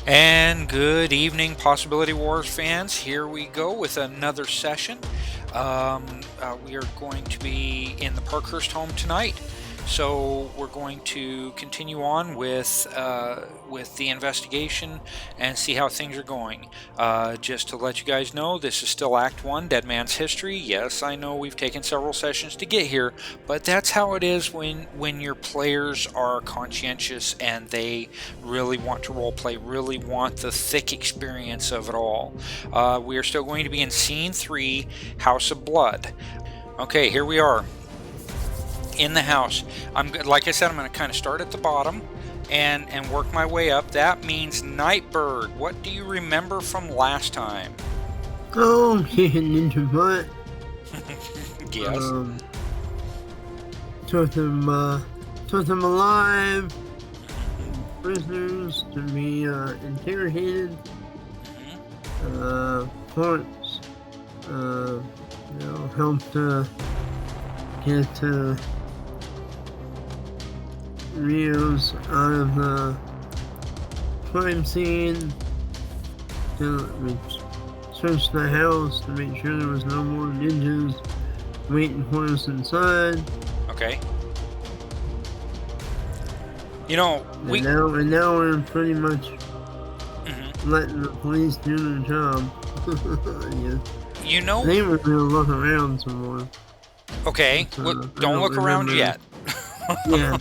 And good evening, Possibility Wars fans. Here we go with another session. We are going to be in the Parkhurst home tonight. So we're going to continue on with the investigation and see how things are going. Just to let you guys know, this is still Act 1, Dead Man's History. Yes, I know we've taken several sessions to get here, but that's how it is when your players are conscientious and they really want to roleplay, really want the thick experience of it all. We are still going to be in Scene 3, House of Blood. Okay, here we are in the house. Like I said, I'm going to kind of start at the bottom and work my way up. That means Nightbird. What do you remember from last time? Oh, getting into what? Yes. Took them alive. Prisoners to be interrogated. Parts, helped get Rios out of the crime scene. To search the house to make sure there was no more ninjas waiting for us inside. Okay. You know, and now we're pretty much letting the police do their job. Yeah. You know, they were gonna look around some more. Okay, don't look around yet. yeah,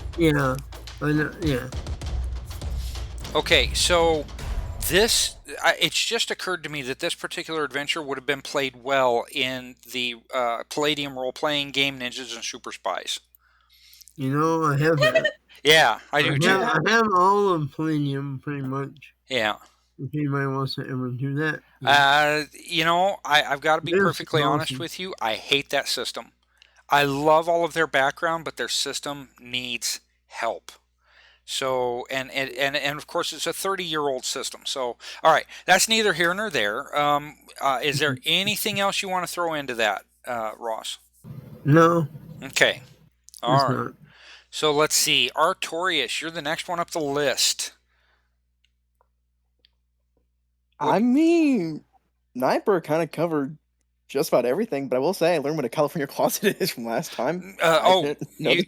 I know, yeah. Okay, so it's just occurred to me that this particular adventure would have been played well in the Palladium role-playing game Ninjas and Super Spies. You know, I have that. Yeah, I do too. I have all of Palladium, pretty much. Yeah. If anybody wants to ever do that. Yeah. I've got to be perfectly honest with you. I hate that system. I love all of their background, but their system needs help. So, and of course, it's a 30-year-old system. So, all right, that's neither here nor there. Is there anything else you want to throw into that, Ross? No. Okay. All right. Not. So let's see. Artorius, you're the next one up the list. I mean, Nightbird kind of covered just about everything, but I will say I learned what a California closet is from last time. You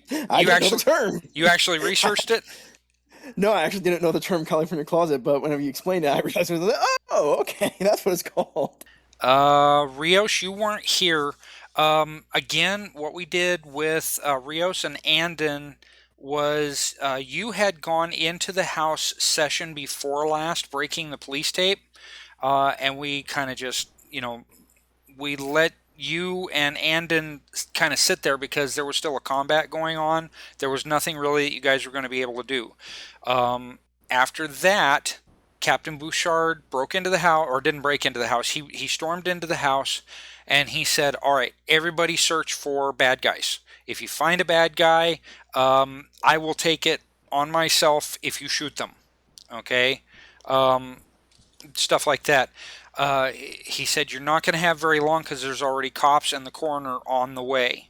actually researched it? No, I actually didn't know the term California closet, but whenever you explained it, I realized it was like, oh, okay, that's what it's called. Rios, you weren't here. Again, what we did with Rios and Andon was you had gone into the house session before last, breaking the police tape, and we kind of just, we let you and Andon kind of sit there because there was still a combat going on. There was nothing really that you guys were going to be able to do. After that, Captain Bouchard broke into the house, or didn't break into the house. He stormed into the house, and he said, all right, everybody search for bad guys. If you find a bad guy, I will take it on myself if you shoot them. Okay? Stuff like that. He said, you're not going to have very long because there's already cops and the coroner on the way.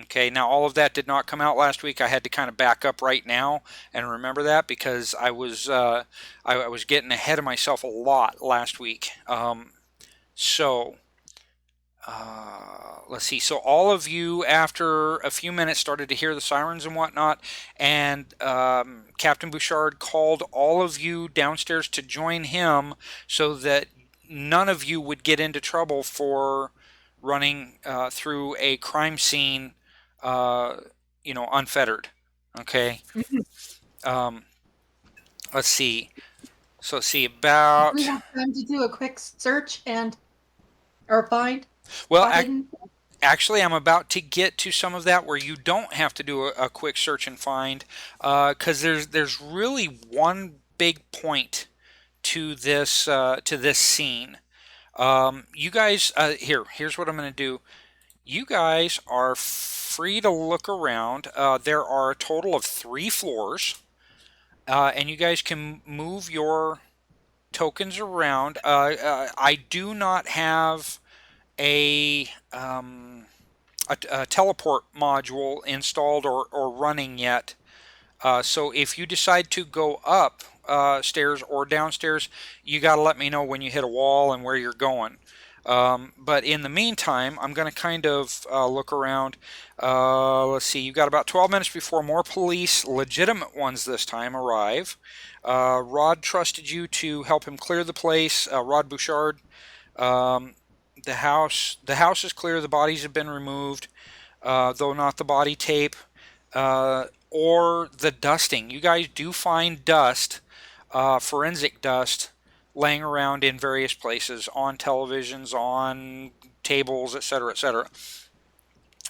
Okay, now all of that did not come out last week. I had to kind of back up right now and remember that because I was getting ahead of myself a lot last week. Let's see. So all of you, after a few minutes, started to hear the sirens and whatnot, and Captain Bouchard called all of you downstairs to join him so that none of you would get into trouble for running through a crime scene, unfettered. Okay. Let's see. So let's see about. We have time to do a quick search or find. Well, actually, I'm about to get to some of that where you don't have to do a quick search and find, because there's really one big point to this scene. You guys, here's what I'm going to do. You guys are free to look around. There are a total of 3 floors, and you guys can move your tokens around. I do not have a teleport module installed or running yet. So if you decide to go up, stairs or downstairs, you got to let me know when you hit a wall and where you're going. But in the meantime, I'm going to kind of look around. Let's see, you've got about 12 minutes before more police, legitimate ones this time, arrive. Rod trusted you to help him clear the place. Rod Bouchard. The house is clear. The bodies have been removed, though not the body tape or the dusting. You guys do find dust, forensic dust, laying around in various places, on televisions, on tables, etc., etc.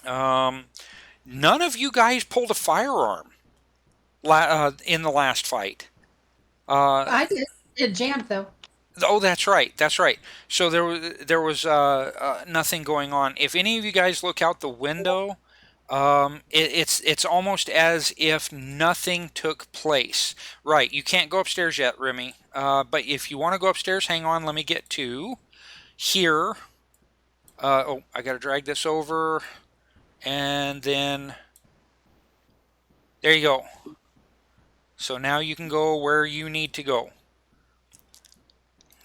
None of you guys pulled a firearm in the last fight. I did. It jammed though. Oh, that's right. That's right. So there was nothing going on. If any of you guys look out the window, it's almost as if nothing took place. Right. You can't go upstairs yet, Remy. But if you want to go upstairs, hang on. Let me get to here. Oh, I got to drag this over, and then there you go. So now you can go where you need to go.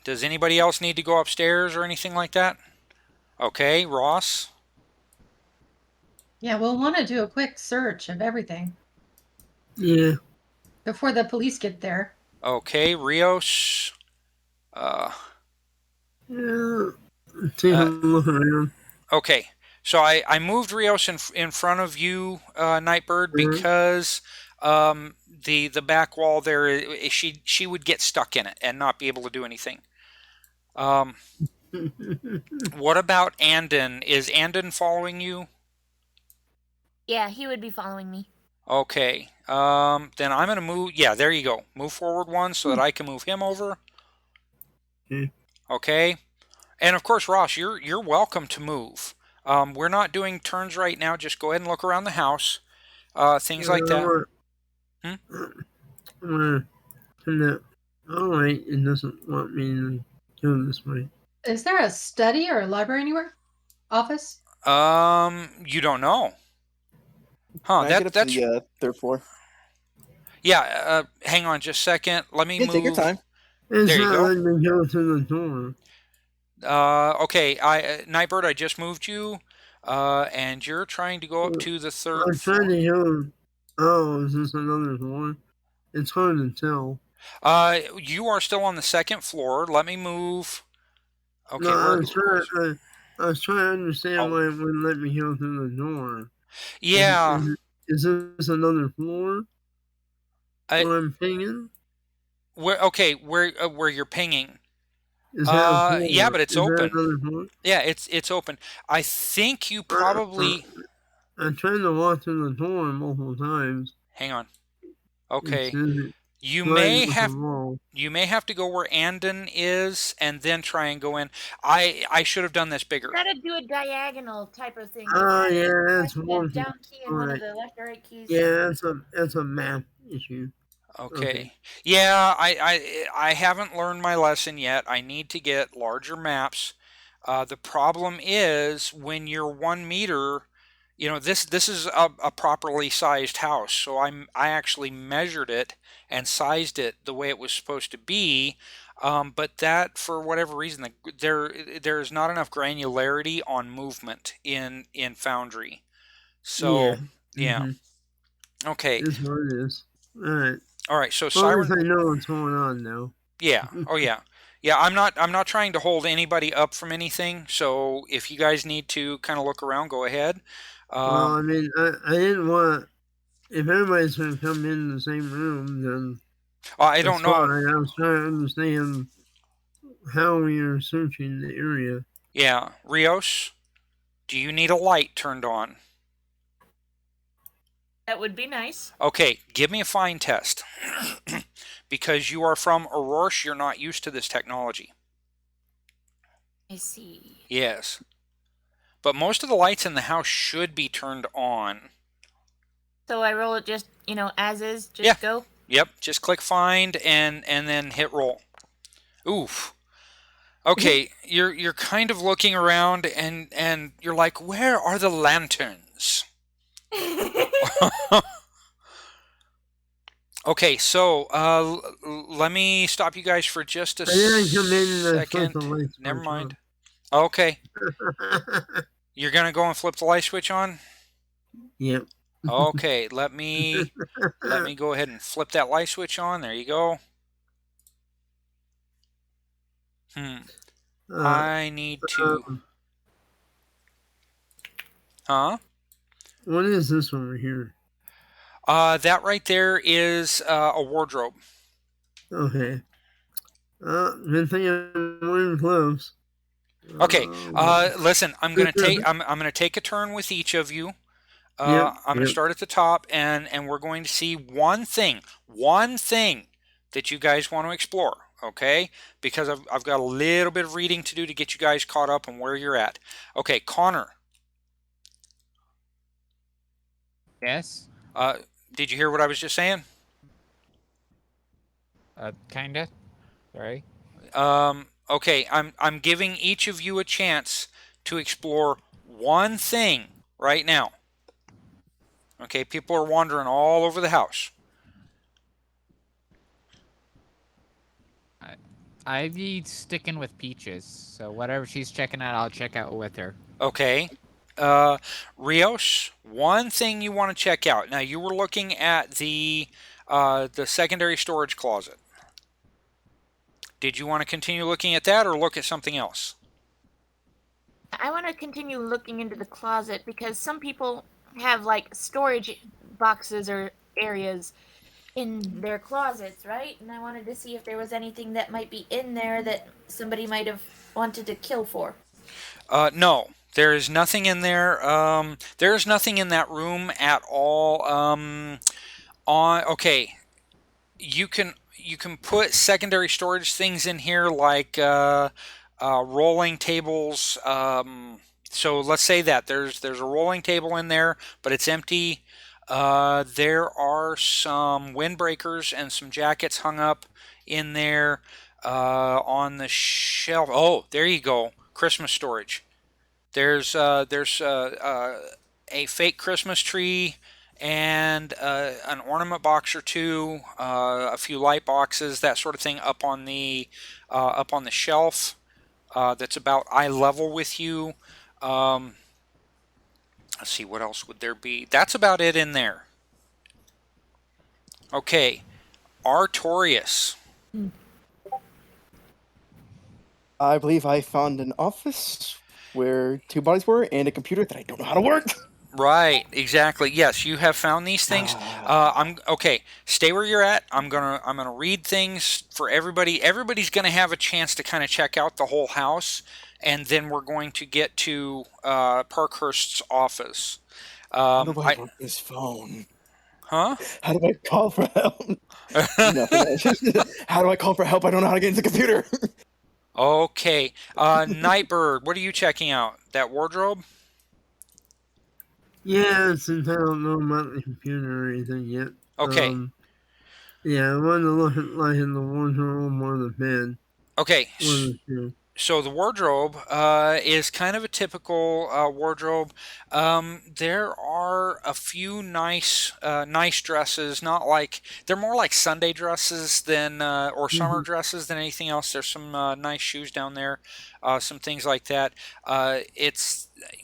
Does anybody else need to go upstairs or anything like that? Okay, Ross? Yeah, we'll want to do a quick search of everything Yeah. before the police get there. Okay, Rios? Yeah. Take a look around. Okay, so I moved Rios in front of you, Nightbird, because the back wall there, she would get stuck in it and not be able to do anything. What about Andon? Is Andon following you? Yeah, he would be following me. Okay. Then I'm going to move. Yeah, there you go. Move forward one so that I can move him over. Okay. And of course, Ross, you're welcome to move. We're not doing turns right now. Just go ahead and look around the house. Things like that. Oh wait, it doesn't want me to go this way. Is there a study or a library anywhere? Office? You don't know. Huh? Can I get up That's to the third floor. yeah. Hang on just a second. Let me Yeah, move. take your time. It's There you not go. letting me go through the door. Okay. Nightbird, I just moved you. And you're trying to go up to the third I'm floor. trying to go. Oh, is this another floor? It's hard to tell. You are still on the second floor. Let me move. Okay, No, I where? was trying to understand Oh. why it wouldn't let me go through the door. Yeah. Is this another floor? Where I'm pinging? Where you're pinging? Is that a floor? Yeah, but it's Is that open. another floor? Yeah, it's open. I think you probably. I tried to walk through the door multiple times. Hang on. Okay. It's You right may with the have wall. to go where Andon is and then try and go in. I should have done this bigger. Gotta do a diagonal type of thing. Oh, You yeah, gotta that's press one that down key and one of the left or right keys. Yeah, that's a map issue. Okay. Yeah, I haven't learned my lesson yet. I need to get larger maps. The problem is when you're 1 meter, this is a properly sized house. So I actually measured it and sized it the way it was supposed to be. But that, for whatever reason, there is not enough granularity on movement in Foundry. So yeah. Okay. That's what it is. Alright. All right. So As long as Siren. I know what's going on now. Yeah. Oh yeah. Yeah. I'm not trying to hold anybody up from anything. So if you guys need to kind of look around, go ahead. Well, I mean, I didn't want. If everybody's going to come in the same room, then. I don't know. Fine. I was trying to understand how we are searching the area. Yeah. Rios, do you need a light turned on? That would be nice. Okay. Give me a fine test. Because you are from Aurora, you're not used to this technology. I see. Yes. But most of the lights in the house should be turned on. So I roll it just, as is, just go? Yep, just click find and then hit roll. Oof. Okay, you're kind of looking around and you're like, where are the lanterns? Okay, so let me stop you guys for just a I didn't come in and I flipped second. the light Never switch mind. Okay, you're gonna go and flip the light switch on. Yep. Okay, let me go ahead and flip that light switch on. There you go. I need to. Huh? What is this over here? That right there is a wardrobe. Okay. Good thing I'm wearing gloves. Okay. Listen, I'm gonna take a turn with each of you. I'm gonna start at the top, and we're going to see one thing that you guys want to explore. Okay, because I've got a little bit of reading to do to get you guys caught up on where you're at. Okay, Connor. Yes. Did you hear what I was just saying? Kinda. Sorry. Okay, I'm giving each of you a chance to explore one thing right now. Okay, people are wandering all over the house. I'd be sticking with Peaches, so whatever she's checking out, I'll check out with her. Okay. Rios, one thing you want to check out. Now, you were looking at the secondary storage closet. Did you want to continue looking at that or look at something else? I want to continue looking into the closet because some people have like storage boxes or areas in their closets, right? And I wanted to see if there was anything that might be in there that somebody might have wanted to kill for. No, there is nothing in there. There is nothing in that room at all. Okay, you can put secondary storage things in here like rolling tables. So let's say that there's a rolling table in there, but it's empty. There are some windbreakers and some jackets hung up in there on the shelf. Oh, there you go. Christmas storage. There's a fake Christmas tree and an ornament box or two, a few light boxes, that sort of thing up on the shelf. That's about eye level with you. Let's see, what else would there be? That's about it in there. Okay, Artorius. I believe I found an office where 2 bodies were and a computer that I don't know how to work. Right, exactly. Yes, you have found these things. I'm okay. Stay where you're at. I'm gonna read things for everybody. Everybody's gonna have a chance to kind of check out the whole house, and then we're going to get to Parkhurst's office. How do I work this phone? Huh? How do I call for help? Nothing. How do I call for help? I don't know how to get into the computer. Okay. Nightbird, what are you checking out? That wardrobe? Yeah, since I don't know about the computer or anything yet. Okay. Yeah, I wanted to look at like in the wardrobe or the bed. Okay. One of the two. So the wardrobe is kind of a typical wardrobe. There are a few nice dresses. Not like they're more like Sunday dresses than or summer dresses than anything else. There's some nice shoes down there, some things like that.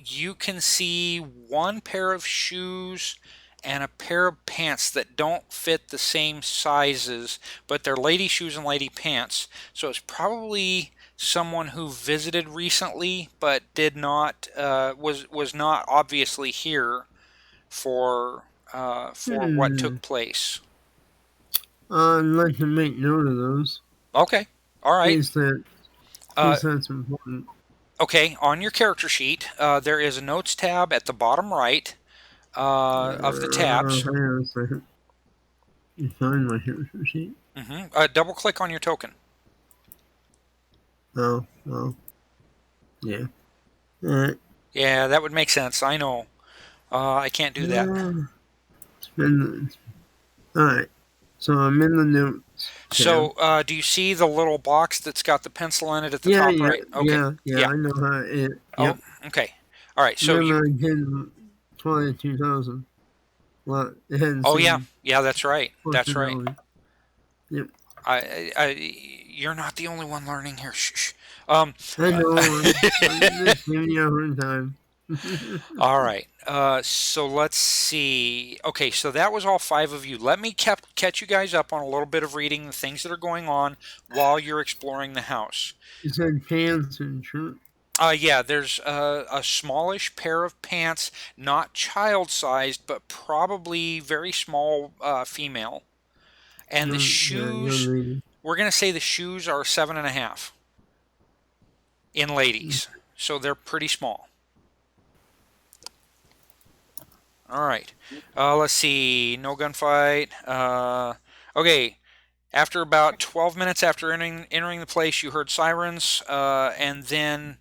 You can see one pair of shoes and a pair of pants that don't fit the same sizes, but they're lady shoes and lady pants. So it's probably someone who visited recently but did not was not obviously here for what took place. I'd like to make note of those. Okay, all right. Is that's important. Okay, on your character sheet, there is a notes tab at the bottom right of the tabs. Hang on a second. You find my character sheet. Double click on your token. Oh, well. Yeah. Alright. Yeah, that would make sense. I know. I can't do that. Alright. So I'm in the notes. So, do you see the little box that's got the pencil in it at the top right? Okay. Yeah, I know how it. Oh, okay. All right. So you 22,000. Well, it had Oh the yeah, same yeah, that's right. That's right. functionality. Yep. You're not the only one learning here. Shh. I know. I'm just giving you a hard time. All right. So let's see. Okay, so that was all 5 of you. Let me catch you guys up on a little bit of reading the things that are going on while you're exploring the house. You said pants and shirt. Yeah, there's a smallish pair of pants, not child-sized, but probably very small female. And the shoes, young lady. we're going to say the shoes are 7.5 in ladies. So they're pretty small. All right. Let's see. No gunfight. Okay. After about 12 minutes after entering the place, you heard sirens, and then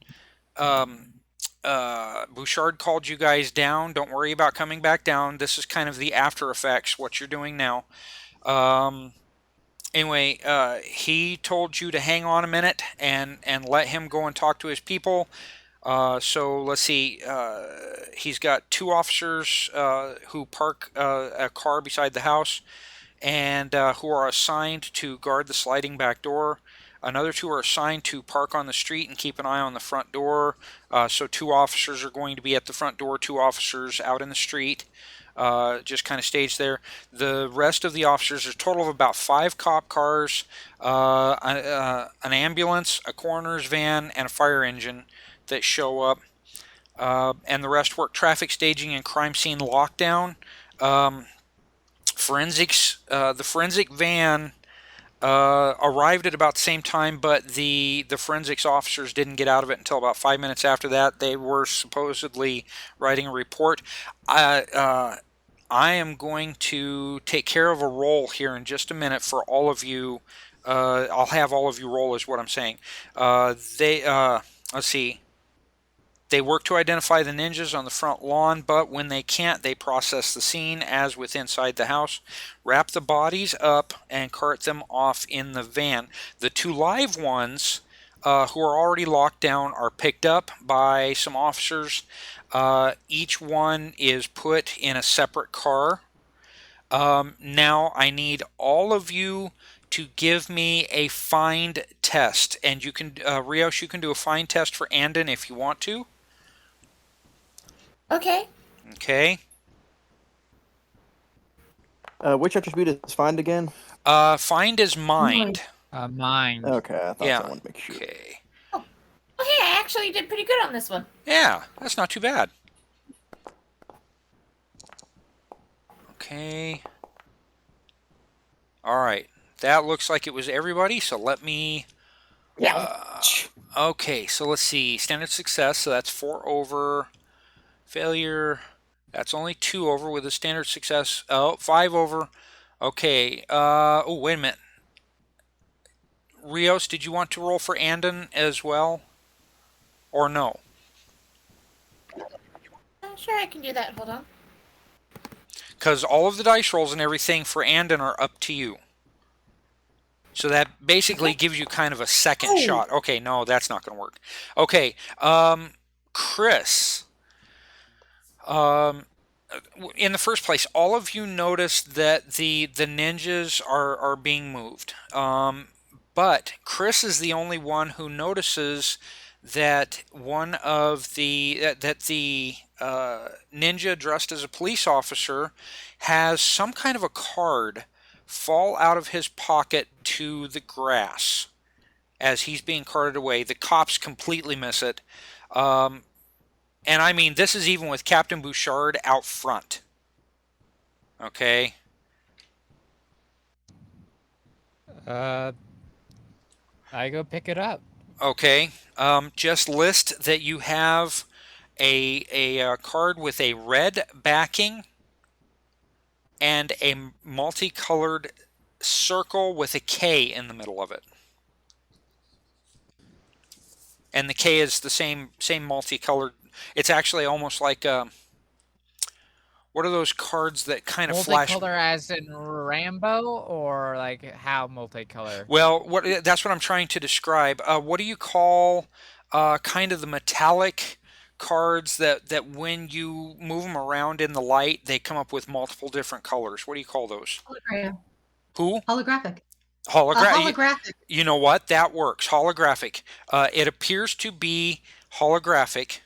Bouchard called you guys down. Don't worry about coming back down. This is kind of the after effects, what you're doing now. Anyway, he told you to hang on a minute and let him go and talk to his people. So let's see. He's got 2 officers who park a car beside the house and who are assigned to guard the sliding back door. Another 2 are assigned to park on the street and keep an eye on the front door. So 2 officers are going to be at the front door, 2 officers out in the street. Just kind of staged there. The rest of the officers, there's a total of about 5 cop cars, an ambulance, a coroner's van, and a fire engine that show up. And the rest work traffic staging and crime scene lockdown. Forensics, the forensic van arrived at about the same time, but the forensics officers didn't get out of it until about 5 minutes after that. They were supposedly writing a report. I am going to take care of a roll here in just a minute for all of you. I'll have all of you roll is what I'm saying. Let's see. They work to identify the ninjas on the front lawn, but when they can't, they process the scene as with inside the house, wrap the bodies up, and cart them off in the van. The 2 live ones who are already locked down are picked up by some officers. Each one is put in a separate car. Now I need all of you to give me a find test, and you can, Rios, you can do a find test for Andon if you want to. Okay. Okay. Which attribute is find again? Find is mind. Mind. Okay, I thought Yeah. so. I want to make sure. Okay. Oh, hey, I actually did pretty good on this one. Yeah, that's not too bad. Okay. All right. That looks like it was everybody, so let me... Yeah. Okay, so let's see. Standard success, so that's 4 over. Failure, that's only 2 over with a standard success. Oh, 5 over. Okay. Oh, wait a minute. Rios, did you want to roll for Andon as well? Or no? I'm sure I can do that. Hold on. Because all of the dice rolls and everything for Andon are up to you. So that basically gives you kind of a second shot. Okay, no, that's not going to work. Okay, Chris. In the first place, all of you noticed that the ninjas are being moved. But Chris is the only one who notices that one of the ninja dressed as a police officer has some kind of a card fall out of his pocket to the grass as he's being carted away. The cops completely miss it. And I mean, this is even with Captain Bouchard out front. Okay. I go pick it up. Okay. Just list that you have a card with a red backing and a multicolored circle with a K in the middle of it. And the K is the same multicolored. It's actually almost like what are those cards that kind of flash? Multicolor as in Rambo, or like how multicolor? Well, that's what I'm trying to describe. What do you call kind of the metallic cards that when you move them around in the light, they come up with multiple different colors. What do you call those? Hologram. Who? Holographic. Holographic. Holographic. You know what? That works. Holographic. It appears to be holographic.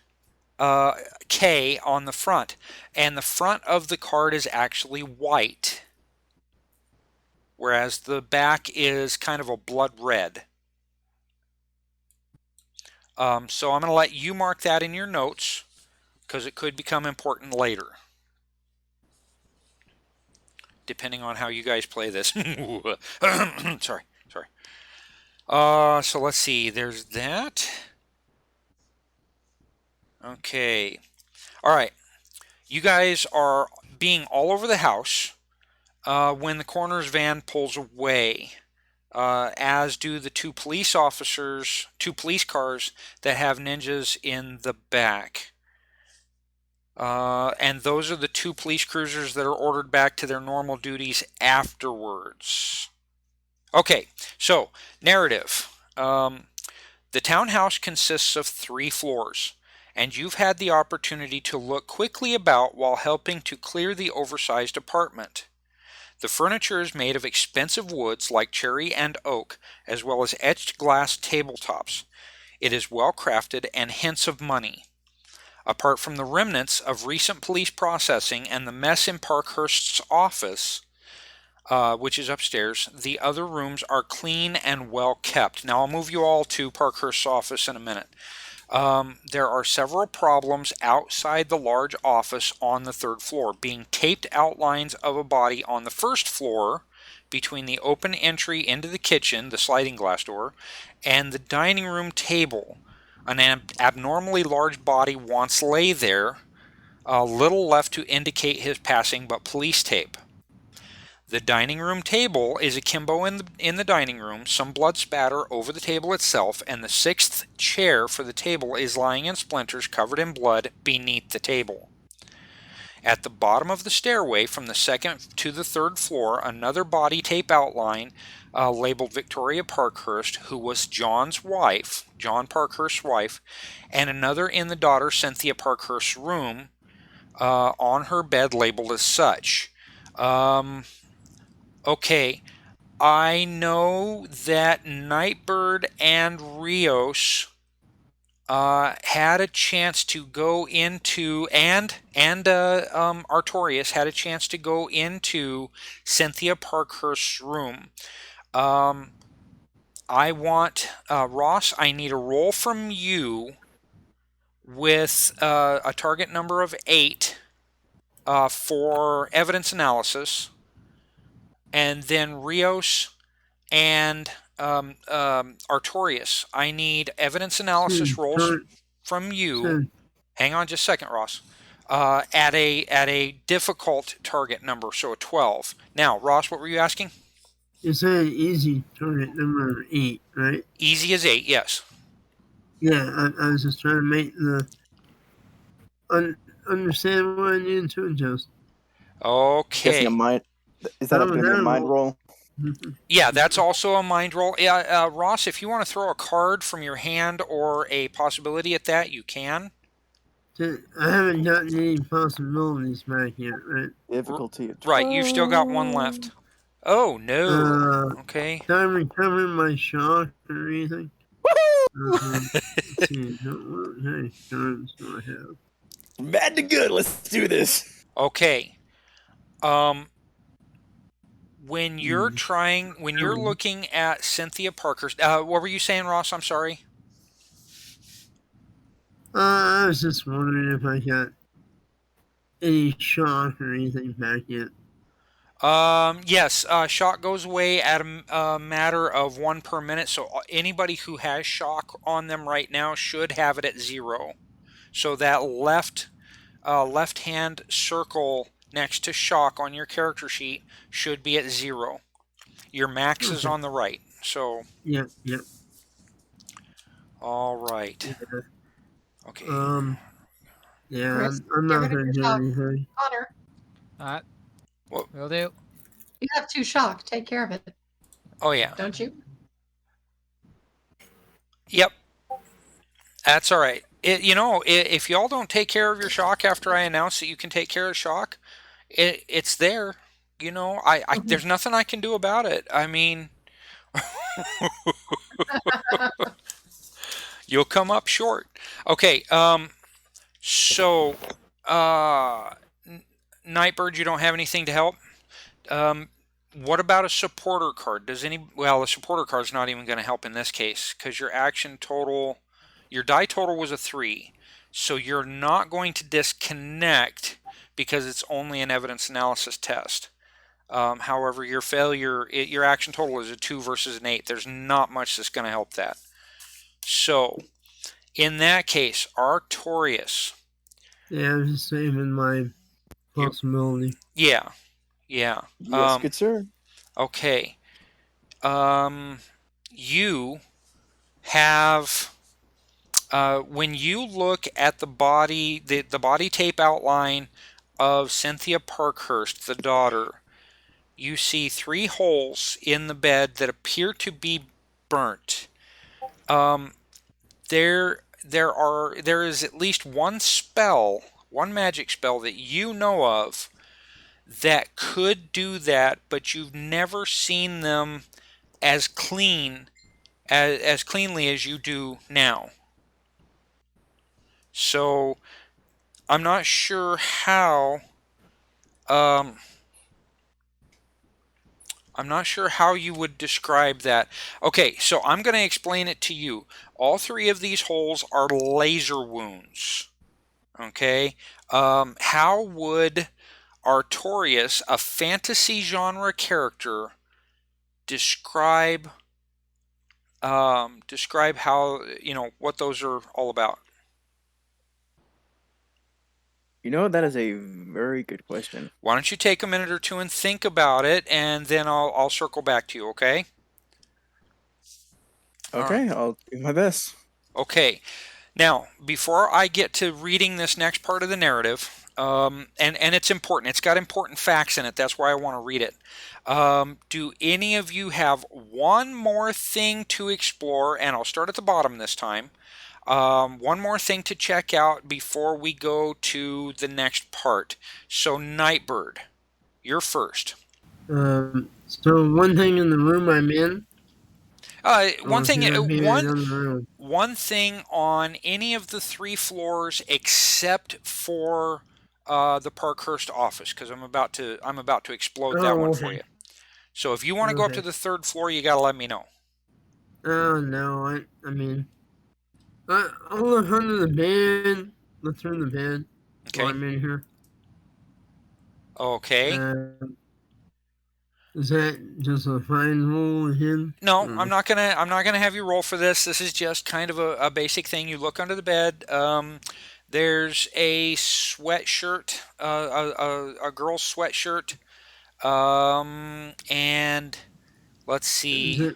K on the front, and the front of the card is actually white, whereas the back is kind of a blood red. So I'm going to let you mark that in your notes because it could become important later, depending on how you guys play this. sorry. So let's see. There's that. Okay. All right. You guys are being all over the house when the coroner's van pulls away, as do the two police cars that have ninjas in the back. And those are the two police cruisers that are ordered back to their normal duties afterwards. Okay, so narrative. The townhouse consists of 3 floors, and you've had the opportunity to look quickly about while helping to clear the oversized apartment. The furniture is made of expensive woods like cherry and oak, as well as etched glass tabletops. It is well crafted and hints of money. Apart from the remnants of recent police processing and the mess in Parkhurst's office, which is upstairs, the other rooms are clean and well kept. Now I'll move you all to Parkhurst's office in a minute. There are several problems outside the large office on the 3rd floor, being taped outlines of a body on the 1st floor between the open entry into the kitchen, the sliding glass door, and the dining room table. An abnormally large body once lay there, little left to indicate his passing but police tape. The dining room table is akimbo in the dining room, some blood spatter over the table itself, and the 6th chair for the table is lying in splinters covered in blood beneath the table. At the bottom of the stairway from the 2nd to the 3rd floor, another body tape outline labeled Victoria Parkhurst, who was John Parkhurst's wife, and another in the daughter Cynthia Parkhurst's room on her bed labeled as such. Okay, I know that Nightbird and Rios had a chance to go into, and Artorias had a chance to go into Cynthia Parkhurst's room. I want, Ross, I need a roll from you with a target number of 8 for evidence analysis. And then Rios and Artorias, I need evidence analysis rolls from you. Hang on just a second, Ross. At a difficult target number, so a 12. Now, Ross, what were you asking? You said easy target number 8, right? Easy as 8, yes. Yeah, I was just trying to make the understand what I need to adjust. Okay. Is that going to be a mind roll? Yeah, that's also a mind roll. Ross, if you want to throw a card from your hand or a possibility at that, you can. I haven't gotten any possibilities back yet, right? Difficulty. Right, you've still got 1 left. Oh, no. Okay. Can I recover my shock or anything? Let's see. What kind of cards do I have? Bad to good. Let's do this. Okay. When you're looking at Cynthia Parkhurst, what were you saying, Ross? I'm sorry. I was just wondering if I got any shock or anything back yet. Yes, shock goes away at a matter of 1 per minute, so anybody who has shock on them right now should have it at 0. So that left-hand circle next to shock on your character sheet should be at 0. Your max is on the right. So. Yep. All right. Yeah. Okay. Yeah, Chris, I'm not going to do shock. anything. Connor, Will do. you have 2 shock. Take care of it, Oh yeah. don't you? Yep. That's all right. if y'all don't take care of your shock after I announce that you can take care of shock, it's there. There's nothing I can do about it. I mean, you'll come up short. Okay. So, uh, Nightbird, you don't have anything to help. What about a supporter card? Well, a supporter card's not even going to help in this case because your die total was a 3. So you're not going to disconnect because it's only an evidence analysis test. However, your action total is a 2 versus an 8. There's not much that's going to help that. So, in that case, Artorias. Yeah, I was just saving my possibility. Yeah. Yes, good sir. Okay. You have when you look at the body tape outline of Cynthia Parkhurst, the daughter, you see 3 holes in the bed that appear to be burnt. There is at least one magic spell that you know of that could do that, but you've never seen them as cleanly as you do now. So I'm not sure how you would describe that. Okay, so I'm going to explain it to you. All 3 of these holes are laser wounds. Okay? How would Artorias, a fantasy genre character, describe how, what those are all about? That is a very good question. Why don't you take a minute or two and think about it, and then I'll circle back to you, okay? Okay, I'll do my best. Okay. Now, before I get to reading this next part of the narrative, and it's important. It's got important facts in it. That's why I want to read it. Do any of you have one more thing to explore? And I'll start at the bottom this time. One more thing to check out before we go to the next part. So, Nightbird, you're first. So one thing in the room I'm in. One thing on any of the 3 floors except for the Parkhurst office, because I'm about to explode that one for you. So if you want to go up to the 3rd floor, you got to let me know. Oh no, I mean, I'll look under the bed. Look through the bed. Okay. While I'm in here. Okay. Is that just a fine roll again? No, I'm not gonna have you roll for this. This is just kind of a basic thing. You look under the bed. There's a sweatshirt, a girl's sweatshirt, and let's see.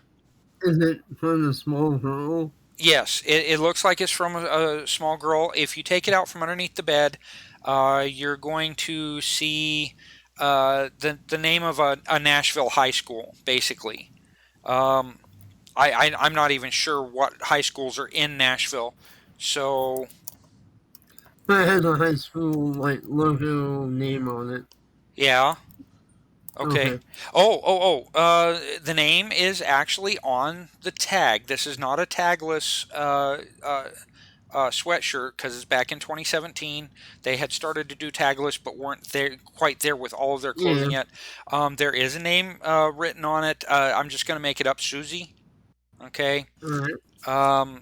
Is it from a small girl? Yes, it looks like it's from a small girl. If you take it out from underneath the bed, you're going to see the name of a Nashville high school, basically. I'm not even sure what high schools are in Nashville, so. It has a high school logo name on it. Yeah. Okay. The name is actually on the tag. This is not a tagless sweatshirt because it's back in 2017. They had started to do tagless, but weren't quite there with all of their clothing yet. There is a name written on it. I'm just going to make it up, Susie. Okay. All right.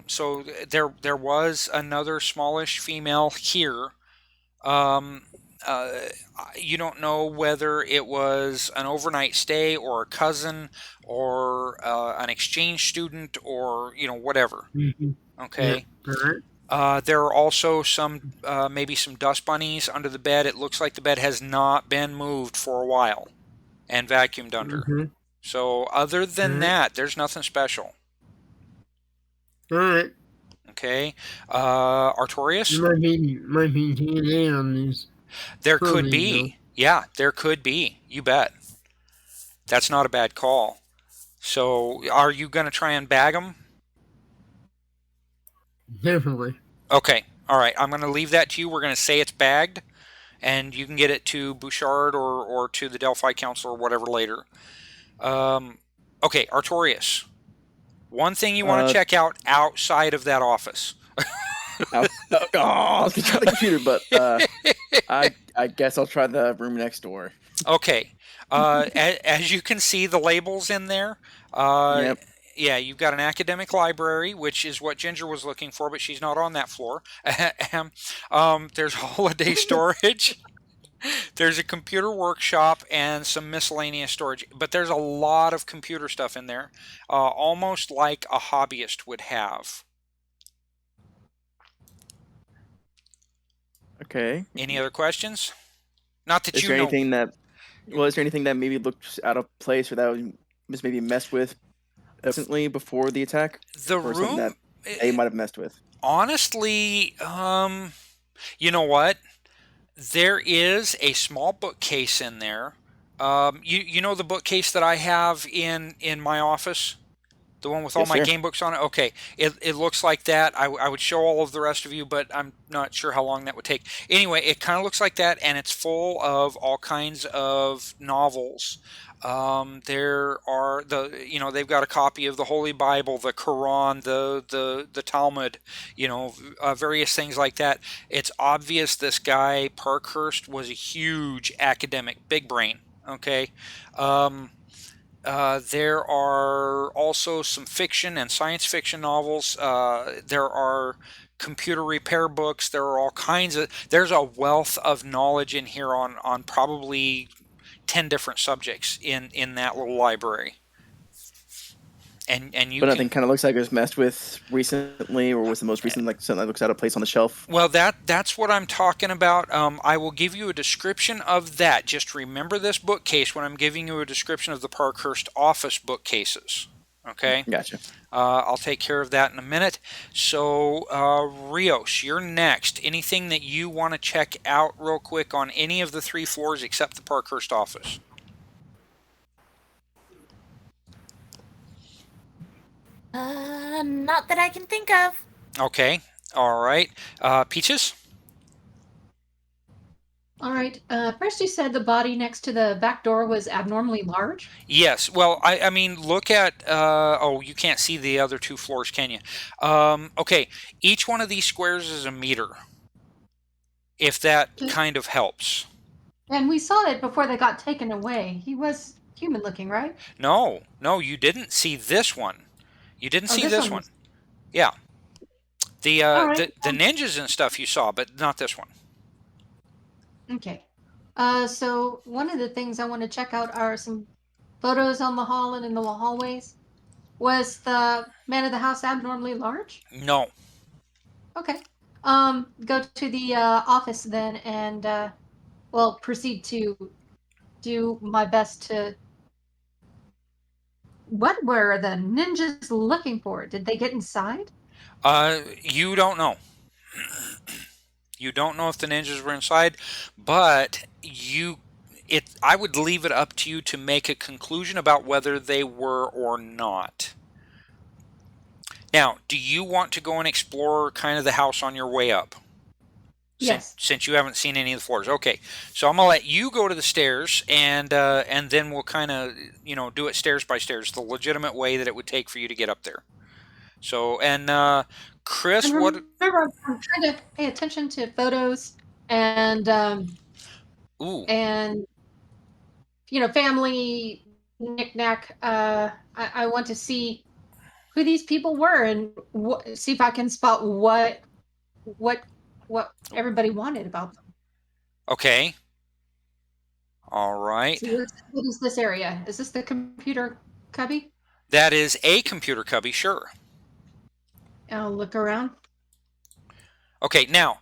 So there was another smallish female here. You don't know whether it was an overnight stay or a cousin or an exchange student or whatever. Mm-hmm. Okay. Yeah. All right. There are also maybe some dust bunnies under the bed. It looks like the bed has not been moved for a while and vacuumed under. Mm-hmm. So other than that, there's nothing special. All right. Okay. Artorias? There might be DNA on these. There could be. Yeah, there could be. You bet. That's not a bad call. So are you going to try and bag them? Definitely. Okay. All right, I'm going to leave that to you. We're going to say it's bagged, and you can get it to Bouchard or to the Delphi Council or whatever later. Okay, Artorias. One thing you want to check out outside of that office. I was gonna try the computer, but I guess I'll try the room next door. Okay. As you can see, the labels in there. Yep. Yeah, you've got an academic library, which is what Ginger was looking for, but she's not on that floor. There's holiday storage. There's a computer workshop and some miscellaneous storage, but there's a lot of computer stuff in there, almost like a hobbyist would have. Okay. Any other questions? Not that Is you there know. anything that? Well, is there anything that maybe looked out of place or that was maybe messed with recently before the attack? The or something room. that they might have messed with. Honestly, you know what? There is a small bookcase in there. You know the bookcase that I have in my office? The one with all Yes, my sir. game books on it? Okay. It looks like that. I would show all of the rest of you, but I'm not sure how long that would take. Anyway, it kind of looks like that, and it's full of all kinds of novels. There are they've got a copy of the Holy Bible, the Quran, the Talmud, various things like that. It's obvious this guy Parkhurst was a huge academic, big brain. Okay. There are also some fiction and science fiction novels. There are computer repair books. There are all kinds of. There's a wealth of knowledge in here on probably 10 different subjects in that little library. And you But nothing kind of looks like it was messed with recently, or was the most recent like something that looks out of place on the shelf? Well, that's what I'm talking about. I will give you a description of that. Just remember this bookcase when I'm giving you a description of the Parkhurst office bookcases. Okay? Gotcha. I'll take care of that in a minute. So, Rios, you're next. Anything that you want to check out real quick on any of the 3 floors except the Parkhurst office? Not that I can think of. Okay. All right. Peaches? All right. First, you said the body next to the back door was abnormally large. Yes. Well, I mean, look at. You can't see the other 2 floors, can you? Okay. Each one of these squares is a meter. If that kind of helps. And we saw it before they got taken away. He was human looking, right? No, you didn't see this one. You didn't see this one. Yeah. The ninjas and stuff you saw, but not this one. Okay. So one of the things I want to check out are some photos on the hall and in the hallways. Was the man of the house abnormally large? No. Okay. Go to the office then and proceed to do my best to. What were the ninjas looking for? Did they get inside? You don't know. You don't know if the ninjas were inside, but I would leave it up to you to make a conclusion about whether they were or not. Now, do you want to go and explore kind of the house on your way up? Yes. Since you haven't seen any of the floors. Okay. So I'm going to let you go to the stairs and then we'll kind of, do it stairs by stairs, the legitimate way that it would take for you to get up there. So, and Chris, and what? Remember, I'm trying to pay attention to photos and family knick-knack. I want to see who these people were and see if I can spot what everybody wanted about them. Okay. All right. So what is this area? Is this the computer cubby? That is a computer cubby, sure. I'll look around. Okay, now,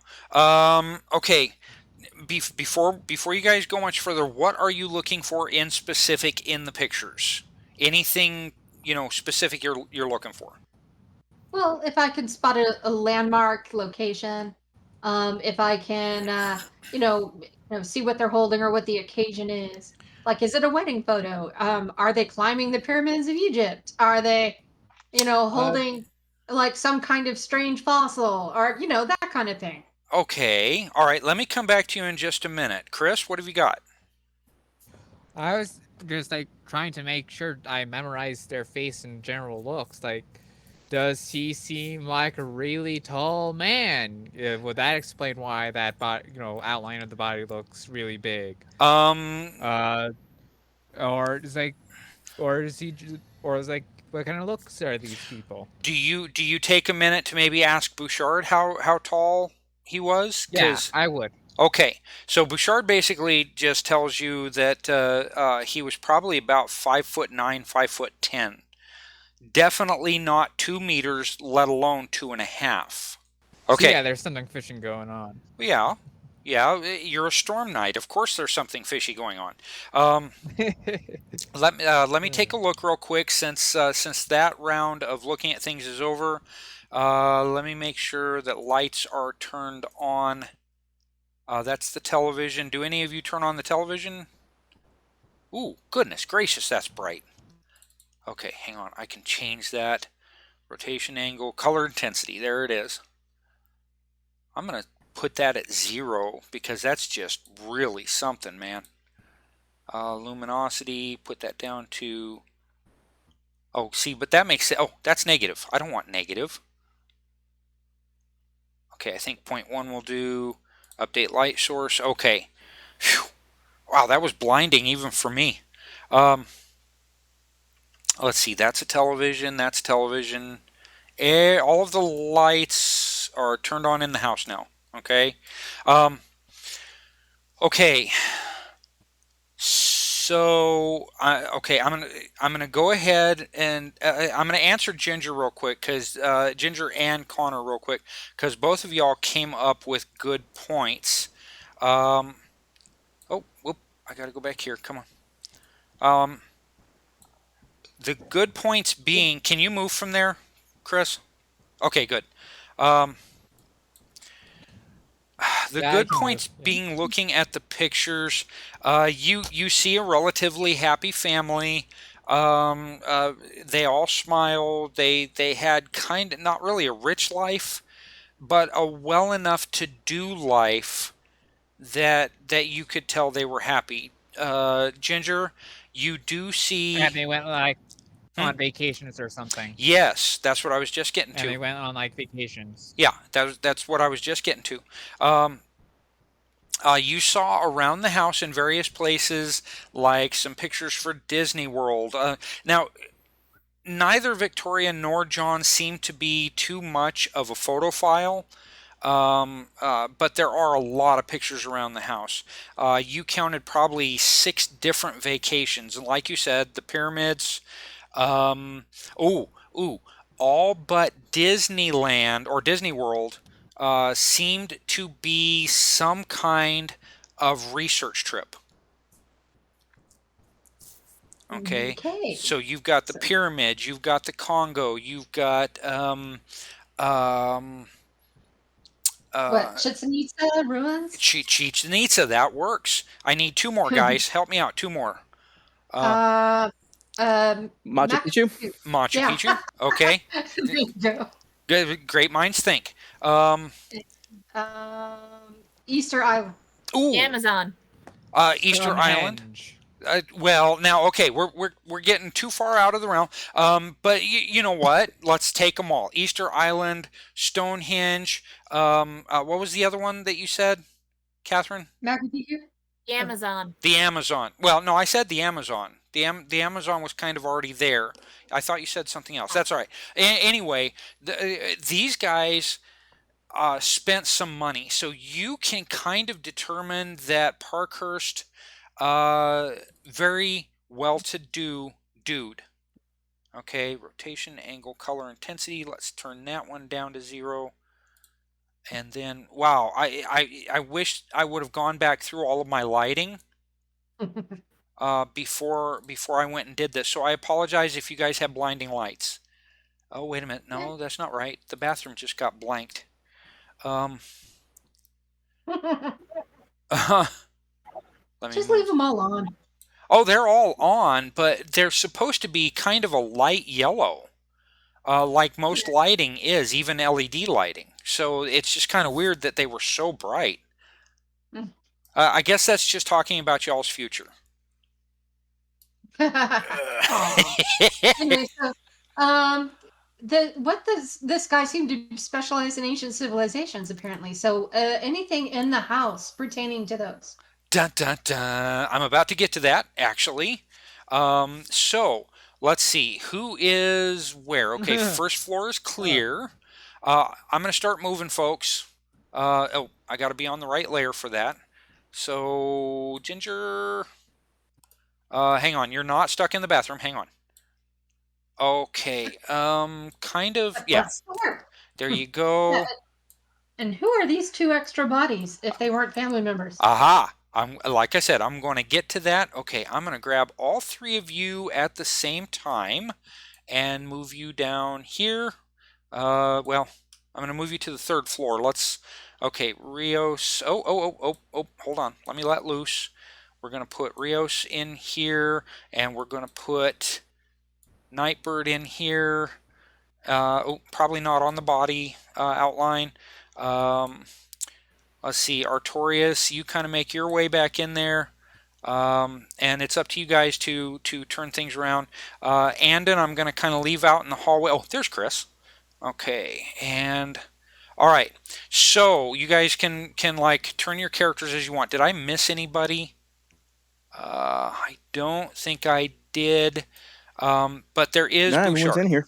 before you guys go much further, what are you looking for in specific in the pictures? Anything, specific you're looking for? Well, if I can spot a landmark location, if I can, see what they're holding or what the occasion is. Like, is it a wedding photo? Are they climbing the pyramids of Egypt? Are they, holding like some kind of strange fossil or, that kind of thing? Okay. All right. Let me come back to you in just a minute. Chris, what have you got? I was just like trying to make sure I memorized their face and general looks. Like, does he seem like a really tall man? Would that explain why that outline of the body looks really big? Uh, or is like, or is he, or is like, what kind of looks are these people? Do you take a minute to maybe ask Bouchard how tall he was? Yeah, I would. Okay, so Bouchard basically just tells you that he was probably about 5'9", 5'10". Definitely not 2 meters, let alone 2.5. Okay. So yeah, there's something fishy going on. Yeah, you're a storm knight. Of course, there's something fishy going on. Let me take a look real quick since that round of looking at things is over. Let me make sure that lights are turned on. That's the television. Do any of you turn on the television? Ooh, goodness gracious, that's bright. Okay, hang on. I can change that. Rotation angle, color intensity. There it is. I'm going to put that at 0 because that's just really something, man. Luminosity, put that down to... Oh, see, but that makes it... Oh, that's negative. I don't want negative. Okay, I think 0.1 will do. Update light source. Okay. Whew. Wow, that was blinding even for me. Let's see, that's a television, that's television. All of the lights are turned on in the house now. Okay. Okay. So, okay, I'm gonna go ahead and I'm gonna answer Ginger real quick, because Ginger and Connor real quick, because both of y'all came up with good points. Oh, whoop! I gotta go back here. Come on. The good points being, can you move from there, Chris? Okay, good. The good points being looking at the pictures, you see a relatively happy family. They all smile. They had kind of not really a rich life, but a well enough to do life that you could tell they were happy. Ginger, you do see. And they went like on vacations or something. Yes, that's what I was just getting to. And they went on like vacations. Yeah, that's what I was just getting to. You saw around the house in various places, like some pictures for Disney World. Now, neither Victoria nor John seem to be too much of a photophile, but there are a lot of pictures around the house. You counted probably 6 different vacations, and like you said, the pyramids. All but Disneyland or Disney World seemed to be some kind of research trip. Okay. So you've got the pyramids, you've got the Congo, you've got Chichen Itza ruins? Chichen Itza, that works. I need 2 more, guys. Help me out. 2 more. Machu Picchu? Machu Picchu. Okay. There you go. Good. Great minds think. Easter Island. Ooh. Amazon. Easter Island. Well, now, okay, we're getting too far out of the realm. But you know what? Let's take them all. Easter Island, Stonehenge. What was the other one that you said, Catherine? Machu Picchu? The Amazon. The Amazon. Well, no, I said the Amazon. The Amazon was kind of already there. I thought you said something else. That's all right. Anyway, these guys spent some money, so you can kind of determine that Parkhurst, very well-to-do dude. Okay, rotation, angle, color, intensity. Let's turn that one down to 0. And then, wow, I wish I would have gone back through all of my lighting before I went and did this. So I apologize if you guys have blinding lights. Oh, wait a minute. No, that's not right. The bathroom just got blanked. Just leave them all on. Oh, they're all on, but they're supposed to be kind of a light yellow, like most lighting is, even LED lighting. So it's just kind of weird that they were so bright. Mm. I guess that's just talking about y'all's future. Aw. Anyway, so what does this guy seem to specialize in ancient civilizations apparently? So anything in the house pertaining to those? Dun dun dun. I'm about to get to that actually. So let's see who is where. Okay, first floor is clear. I'm gonna start moving, folks. Oh, I got to be on the right layer for that. So Ginger, hang on. You're not stuck in the bathroom. Hang on. Okay. Kind of. Yeah. Let's start. There you go. And who are these two extra bodies if they weren't family members? Aha! Like I said, I'm going to get to that. Okay, I'm going to grab all three of you at the same time and move you down here. Well, I'm going to move you to the third floor. Okay, Rios. Oh, hold on. Let me let loose. We're going to put Rios in here, and we're going to put Nightbird in here. Probably not on the body outline. Let's see, Artorias, you kind of make your way back in there. And it's up to you guys to turn things around. Andon, I'm going to kind of leave out in the hallway. Oh, there's Chris. Okay, and all right. So you guys can like turn your characters as you want. Did I miss anybody? I don't think I did. But there is Nah, Bouchard. everyone's in here.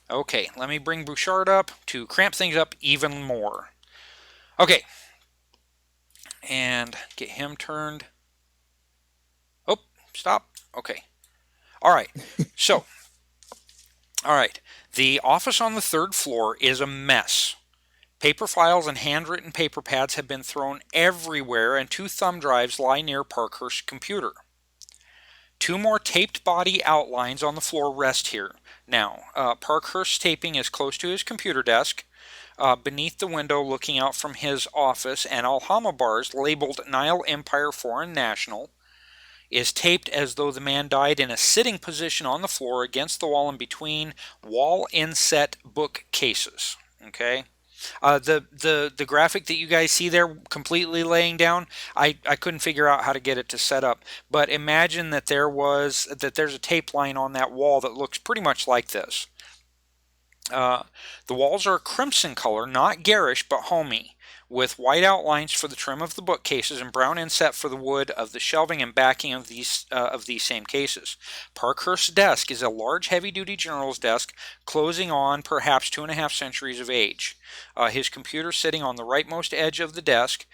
Okay, let me bring Bouchard up to cramp things up even more. Okay. And get him turned. Oh, stop. Okay. All right. So, all right. The office on the third floor is a mess. Paper files and handwritten paper pads have been thrown everywhere, and 2 thumb drives lie near Parkhurst's computer. 2 more taped body outlines on the floor rest here. Now, Parkhurst's taping is close to his computer desk. Beneath the window looking out from his office, an Alhama bars labeled Nile Empire Foreign National is taped as though the man died in a sitting position on the floor against the wall and between wall inset bookcases. Okay? The graphic that you guys see there completely laying down, I couldn't figure out how to get it to set up. But imagine that there's a tape line on that wall that looks pretty much like this. The walls are crimson color, not garish, but homey, with white outlines for the trim of the bookcases and brown inset for the wood of the shelving and backing of these same cases. Parkhurst's desk is a large, heavy-duty general's desk, closing on perhaps 2.5 centuries of age. His computer sitting on the rightmost edge of the desk,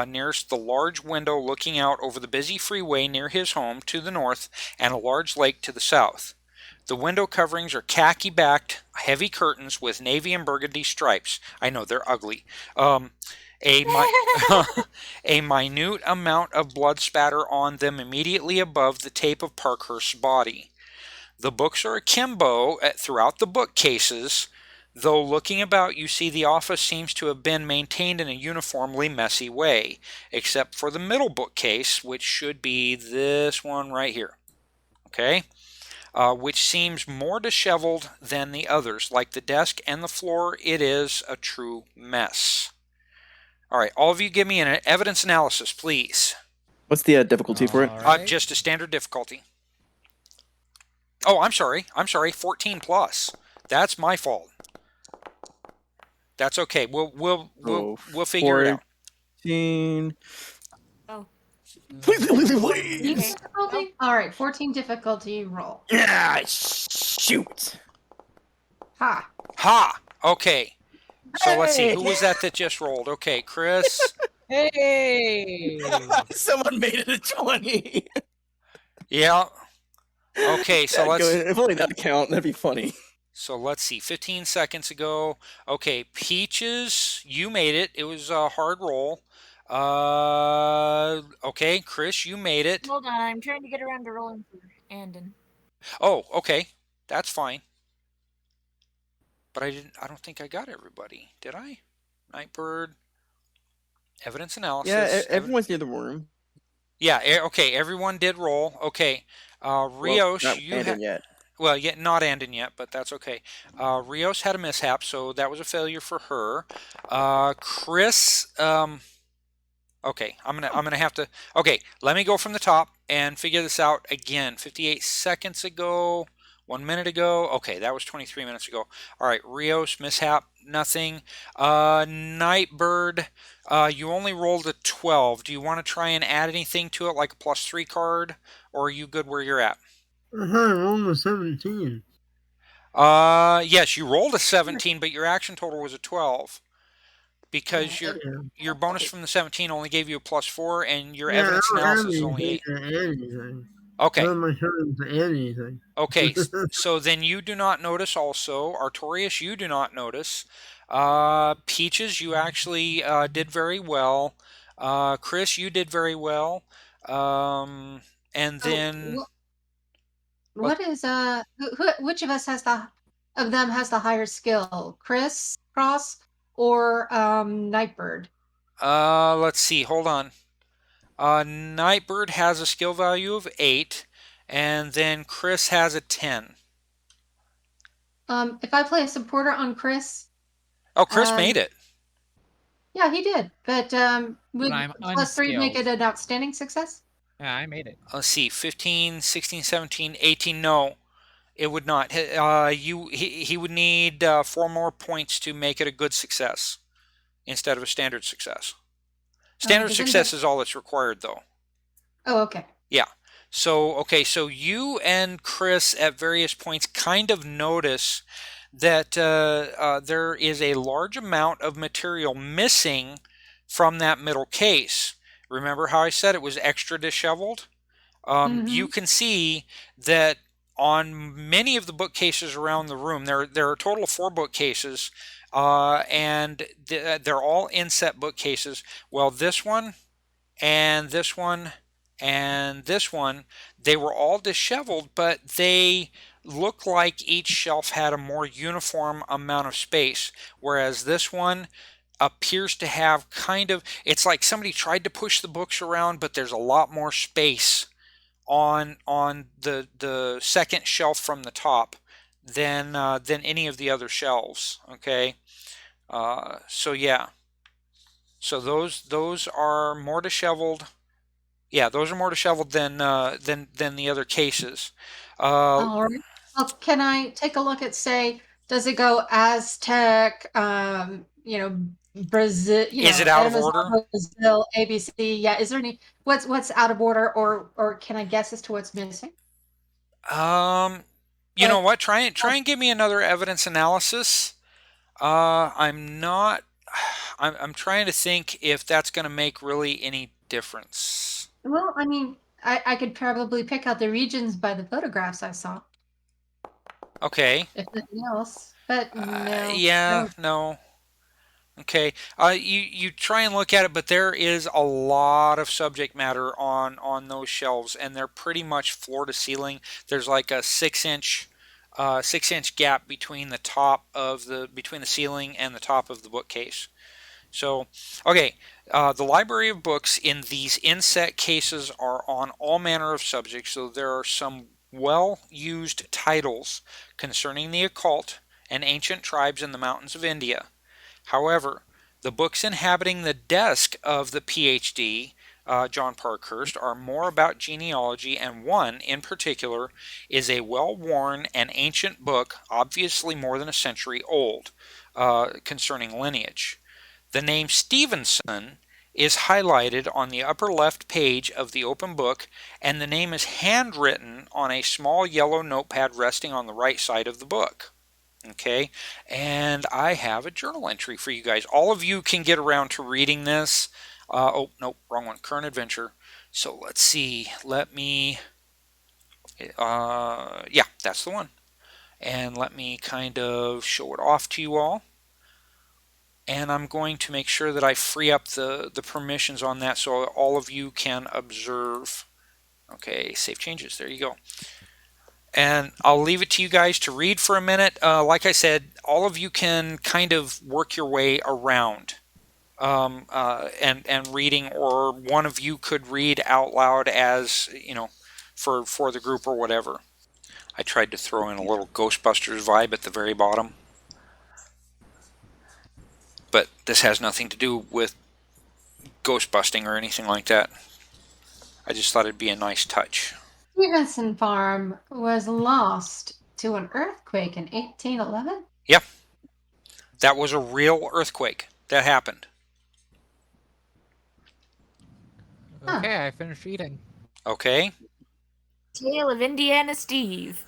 nearest the large window looking out over the busy freeway near his home to the north and a large lake to the south. The window coverings are khaki-backed, heavy curtains with navy and burgundy stripes. I know, they're ugly. A minute amount of blood spatter on them immediately above the tape of Parkhurst's body. The books are akimbo throughout the bookcases, though looking about you see the office seems to have been maintained in a uniformly messy way, except for the middle bookcase, which should be this one right here. Okay? Which seems more disheveled than the others. Like the desk and the floor, it is a true mess. All right, all of you give me an evidence analysis, please. What's the difficulty for it? Alright. Just a standard difficulty. Oh, I'm sorry, 14 plus. That's my fault. That's okay. We'll figure it out. 14. Oh. Please. Difficulty? All right, 14 difficulty roll. Yeah, shoot. Ha. Ha! Okay. So let's see. Who was that just rolled? Okay, Chris. Hey! Someone made it a 20. Yeah. Okay, so let's. If only that count, that'd be funny. So let's see. 15 seconds ago. Okay, Peaches, you made it. It was a hard roll. Okay, Chris, you made it. Hold on, I'm trying to get around to rolling for Andon. Oh, okay. That's fine. But I don't think I got everybody. Did I? Nightbird. Evidence analysis. Yeah, everyone's near the room. Yeah, okay, everyone did roll. Okay. Rios, not you Andon yet. Well, yet not ending yet, but that's okay. Rios had a mishap, so that was a failure for her. Chris, okay, I'm gonna have to. Okay, let me go from the top and figure this out again. 58 seconds ago, 1 minute ago. Okay, that was 23 minutes ago. All right, Rios mishap, nothing. Nightbird, you only rolled a 12. Do you want to try and add anything to it, like a +3 card, or are you good where you're at? I rolled a 17. Yes, you rolled a 17, but your action total was a 12 because Yeah, your bonus from the 17 only gave you a +4, and your Yeah, evidence I don't have analysis is only anything 8. to add anything. Okay, None of my turns to add anything. okay. So then you do not notice. Also, Artorias, you do not notice. Peaches, you actually did very well. Chris, you did very well. And Oh, then what? what is which of us has of them has the higher skill? Chris Cross or Nightbird? Let's see. Hold on. Nightbird has a skill value of 8, and then Chris has a 10. If I play a supporter on Chris, Oh, Chris made it. yeah, he did. But would I'm +3 make it unskilled. an outstanding success? Yeah, I made it. Let's see. 15, 16, 17, 18. No, it would not. He would need 4 more points to make it a good success instead of a standard success. Standard does anybody- success is all that's required, though. Oh, okay. Yeah. So, okay, so you and Chris at various points kind of notice that there is a large amount of material missing from that middle case. Remember how I said it was extra disheveled? You can see that on many of the bookcases around the room, there are a total of 4 bookcases, and they're all inset bookcases. Well, this one and this one and this one, they were all disheveled, but they look like each shelf had a more uniform amount of space, whereas this one appears to have kind of, it's like somebody tried to push the books around, but there's a lot more space on the second shelf from the top than any of the other shelves. Okay, so yeah, so those are more disheveled. Yeah, those are more disheveled than the other cases. All right. Well, can I take a look at, say, does it go Aztec, Brazil, Is it out of Amazon, order? Brazil, ABC? Yeah. Is there any what's out of order, or can I guess as to what's missing? You know what? Try and give me another evidence analysis. I'm not. I'm trying to think if that's going to make really any difference. Well, I mean, I could probably pick out the regions by the photographs I saw, Okay. if nothing else. But no. Yeah. No. Okay. You try and look at it, but there is a lot of subject matter on those shelves, and they're pretty much floor to ceiling. There's like a 6-inch gap between between the ceiling and the top of the bookcase. So, okay, the library of books in these inset cases are on all manner of subjects. So there are some well-used titles concerning the occult and ancient tribes in the mountains of India. However, the books inhabiting the desk of the PhD, John Parkhurst, are more about genealogy, and one, in particular, is a well-worn and ancient book, obviously more than a century old, concerning lineage. The name Stevenson is highlighted on the upper left page of the open book, and the name is handwritten on a small yellow notepad resting on the right side of the book. Okay, and I have a journal entry for you guys. All of you can get around to reading this. Oh, no, wrong one. Current adventure. So let's see. Let me. Yeah, that's the one. And let me kind of show it off to you all. And I'm going to make sure that I free up the permissions on that so all of you can observe. Okay, save changes. There you go. And I'll leave it to you guys to read for a minute. Like I said, all of you can kind of work your way around and reading, or one of you could read out loud as, for the group or whatever. I tried to throw in a little Ghostbusters vibe at the very bottom. But this has nothing to do with ghost busting or anything like that. I just thought it'd be a nice touch. Stevenson Farm was lost to an earthquake in 1811? Yeah. That was a real earthquake. That happened. Okay, I finished eating. Okay. Tale of Indiana Steve.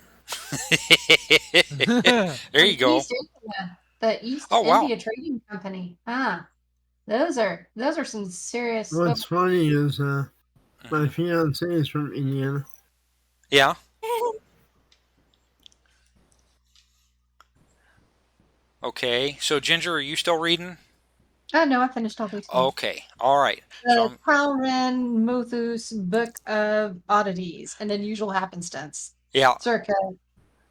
There you go. East India, the East Oh, wow. India Trading Company. Those are some serious. What's funny is my fiance is from Indiana. Yeah. Okay. So, Ginger, are you still reading? Oh no, I finished all these. Okay. All right. The Talran Muthu's Book of Oddities, An Unusual Happenstance. Yeah. Circa.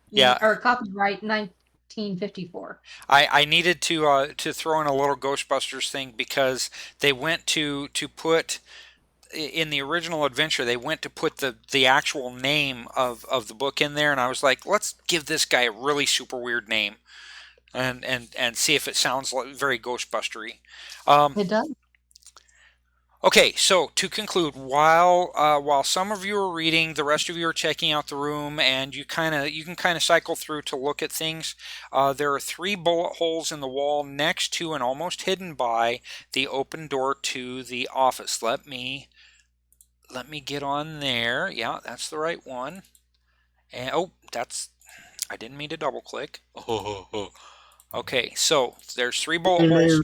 Yeah. Or copyright 1954. I needed to throw in a little Ghostbusters thing because they went to put in the original adventure, they went to put the actual name of the book in there, and I was like, let's give this guy a really super weird name and see if it sounds like very Ghostbustery. It does. Okay, so to conclude, while some of you are reading, the rest of you are checking out the room, and you can kind of cycle through to look at things. There are 3 bullet holes in the wall next to and almost hidden by the open door to the office. Let me get on there. Yeah, that's the right one. And I didn't mean to double click. Okay, so there's 3 bullet holes.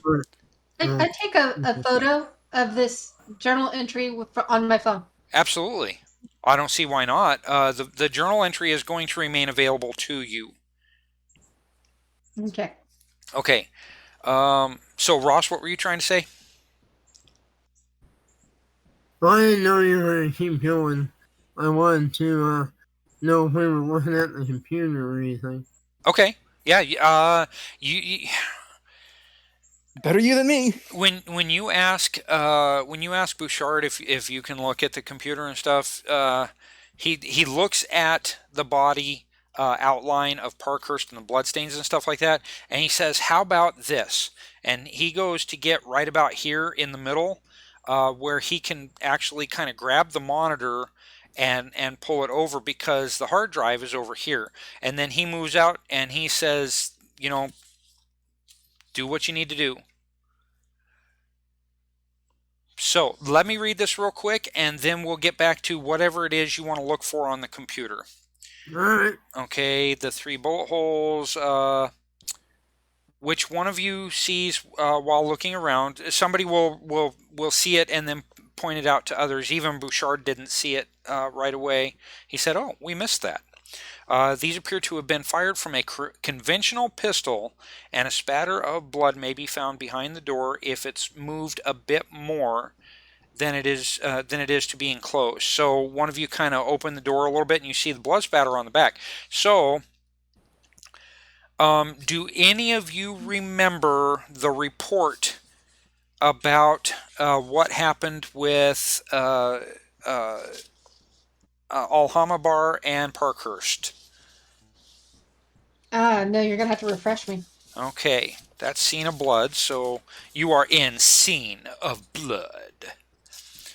I take a photo of this journal entry on my phone. Absolutely. I don't see why not. The journal entry is going to remain available to you. Okay. Okay. So, Ross, what were you trying to say? Well, I didn't know you were going to keep going. I wanted to know if we were looking at the computer or anything. Okay. Yeah. You Better you than me. when you ask Bouchard if you can look at the computer and stuff, he looks at the body outline of Parkhurst and the bloodstains and stuff like that, and he says, "How about this?" And he goes to get right about here in the middle, where he can actually kind of grab the monitor and pull it over because the hard drive is over here. And then he moves out and he says, do what you need to do. So let me read this real quick, and then we'll get back to whatever it is you want to look for on the computer. All right. Okay, the 3 bullet holes. Which one of you sees while looking around? Somebody will see it and then point it out to others. Even Bouchard didn't see it right away. He said, "Oh, we missed that." These appear to have been fired from a conventional pistol, and a spatter of blood may be found behind the door if it's moved a bit more than it is to being closed. So one of you kind of open the door a little bit, and you see the blood spatter on the back. So, do any of you remember the report about what happened with Alhamabar and Parkhurst? No, you're gonna have to refresh me. Okay, that's scene of blood, so you are in scene of blood.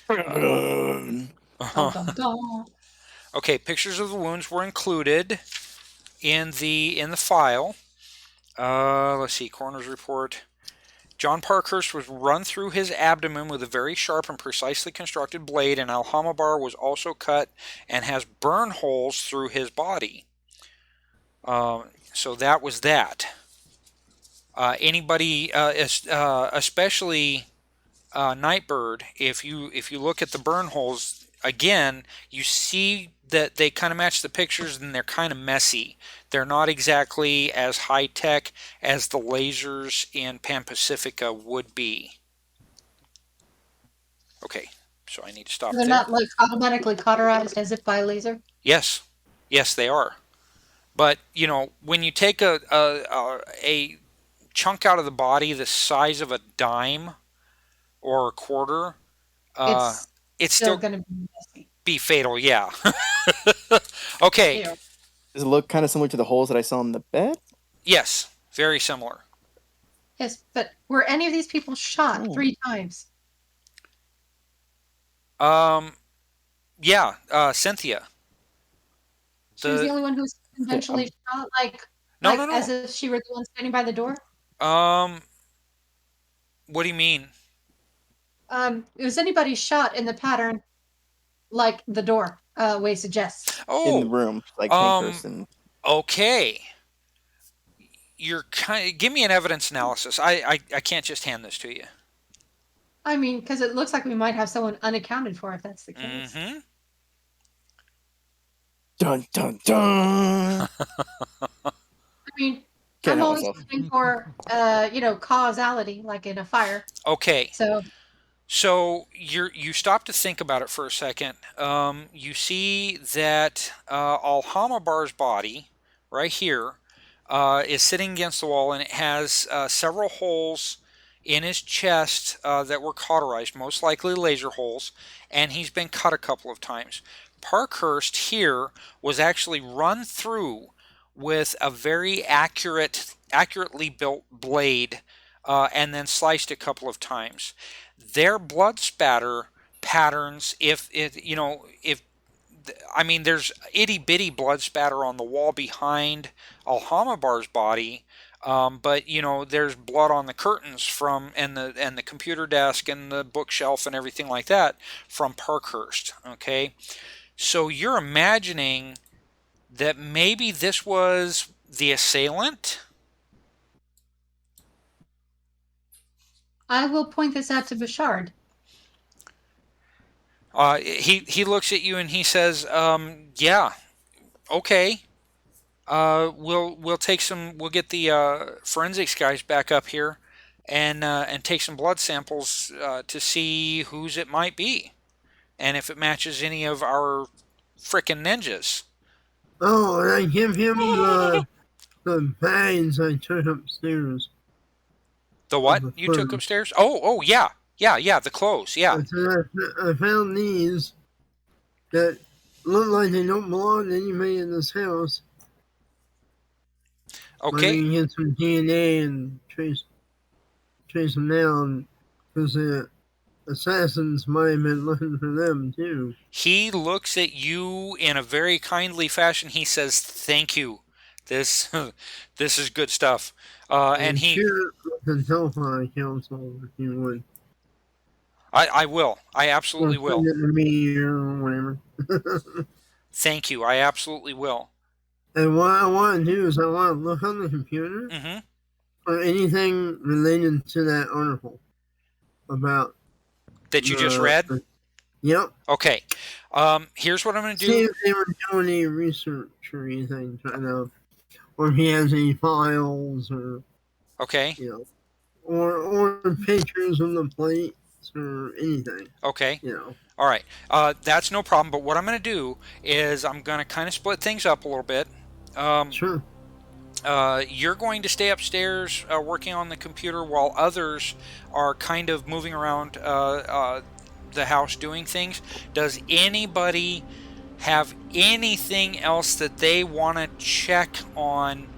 Dun, dun, dun. Okay, pictures of the wounds were included in the file. Let's see, coroner's report. John Parkhurst was run through his abdomen with a very sharp and precisely constructed blade, and Alhamabar was also cut and has burn holes through his body. So that was that. Anybody, especially Nightbird, if you look at the burn holes again, you see that they kind of match the pictures, and they're kind of messy. They're not exactly as high tech as the lasers in Pan-Pacifica would be. Okay, so I need to stop They're there. not like automatically cauterized as if by laser. Yes, they are. But when you take a chunk out of the body the size of a dime or a quarter, it's still going to be messy. be fatal. Yeah. Okay. Ew. Does it look kind of similar to the holes that I saw in the bed? Yes, very similar. Yes, but were any of these people shot Oh. 3 times? Yeah, Cynthia. She was the only one who was conventionally shot, No. as if she were the one standing by the door? What do you mean? Was anybody shot in the pattern like the door way suggests? In the Oh, room, like Parkhurst and... okay. Give me an evidence analysis. I can't just hand this to you. I mean, because it looks like we might have someone unaccounted for if that's the case. Mm-hmm. Dun, dun, dun! I mean, Can't I'm help always myself. looking for, causality, like in a fire. Okay. So You stop to think about it for a second. You see that Alhamabar's body, right here, is sitting against the wall, and it has several holes in his chest that were cauterized, most likely laser holes, and he's been cut a couple of times. Parkhurst here was actually run through with a very accurately built blade, and then sliced a couple of times. Their blood spatter patterns, there's itty bitty blood spatter on the wall behind Alhamabar's body, but there's blood on the curtains and the computer desk and the bookshelf and everything like that from Parkhurst. Okay, so you're imagining that maybe this was the assailant. I will point this out to Bouchard. He looks at you and he says, "Yeah, okay. We'll take some. We'll get the forensics guys back up here, and take some blood samples to see whose it might be, and if it matches any of our frickin' ninjas." Oh, and I give him the bags I took upstairs. The what The you took clothes. upstairs? Oh, yeah, the clothes, yeah. I said I found these that look like they don't belong to anybody in this house. Okay. I can get some DNA and trace them down, because the assassins might have been looking for them too. He looks at you in a very kindly fashion. He says, "Thank you. This is good stuff." And he, share it with the Delphi Council if you would. I will. I absolutely Or will. send it to me or whatever. Thank you. I absolutely will. And what I want to do is I want to look on the computer Mm-hmm. for anything related to that article about That you just read? Yep. Okay. Here's what I'm going to See do. if they were doing any research or anything, or if he has any files or Okay. or pictures of the plates or anything. Okay. All right. That's no problem. But what I'm going to do is I'm going to kind of split things up a little bit. Sure. You're going to stay upstairs working on the computer while others are kind of moving around the house doing things. Does anybody have anything else that they want to check on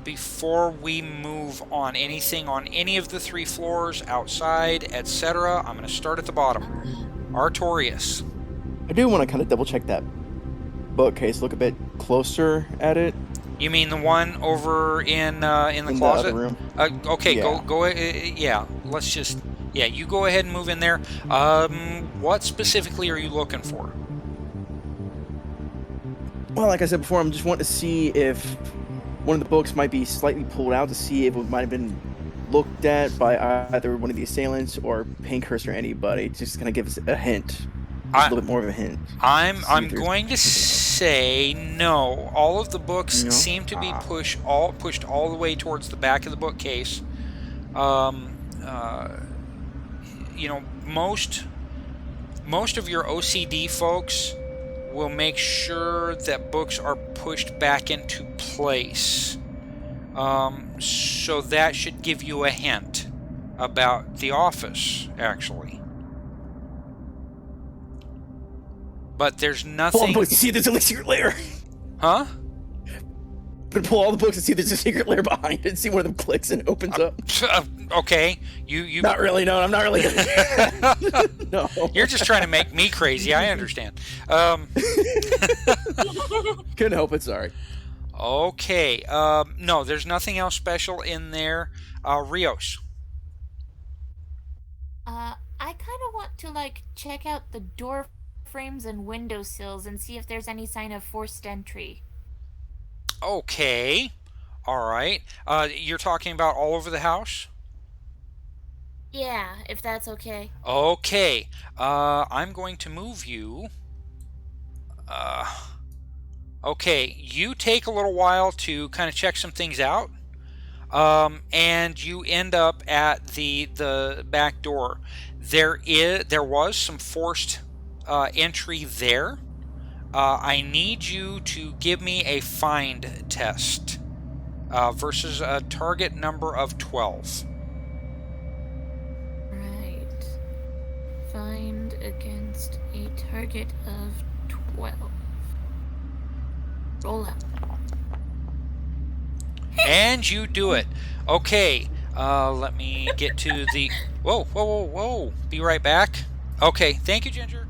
before we move on? Anything on any of the 3 floors, outside, etc.? I'm going to start at the bottom. Artorius. I do want to kind of double check that bookcase, look a bit closer at it. You mean the one over in the closet? The other room. Okay, Yeah. go. Yeah, let's just. Yeah, you go ahead and move in there. What specifically are you looking for? Well, like I said before, I'm just wanting to see if one of the books might be slightly pulled out to see if it might have been looked at by either one of the assailants or Parkhurst or anybody. Just kind of give us a hint. A little bit more of a hint. I'm going to say no. All of the books seem to be pushed all the way towards the back of the bookcase. Most of your OCD folks will make sure that books are pushed back into place. So that should give you a hint about the office, actually. But there's nothing. Oh, see this elixir layer. Huh? gonna pull all the books and see if there's a secret lair behind it and see one of them clicks and opens up. Okay, you. Not really. No, I'm not really. No. You're just trying to make me crazy. I understand. Couldn't help it. Sorry. Okay. No, there's nothing else special in there. Rios. I kind of want to like check out the door frames and windowsills and see if there's any sign of forced entry. Okay. All right. You're talking about all over the house? Yeah, if that's okay. Okay. I'm going to move you. Okay, you take a little while to kind of check some things out. And you end up at the back door. There was some forced entry there. I need you to give me a find test versus a target number of 12. Right. Find against a target of 12. Roll out. And you do it. Okay, let me get to the... Whoa. Be right back. Okay, thank you, Ginger.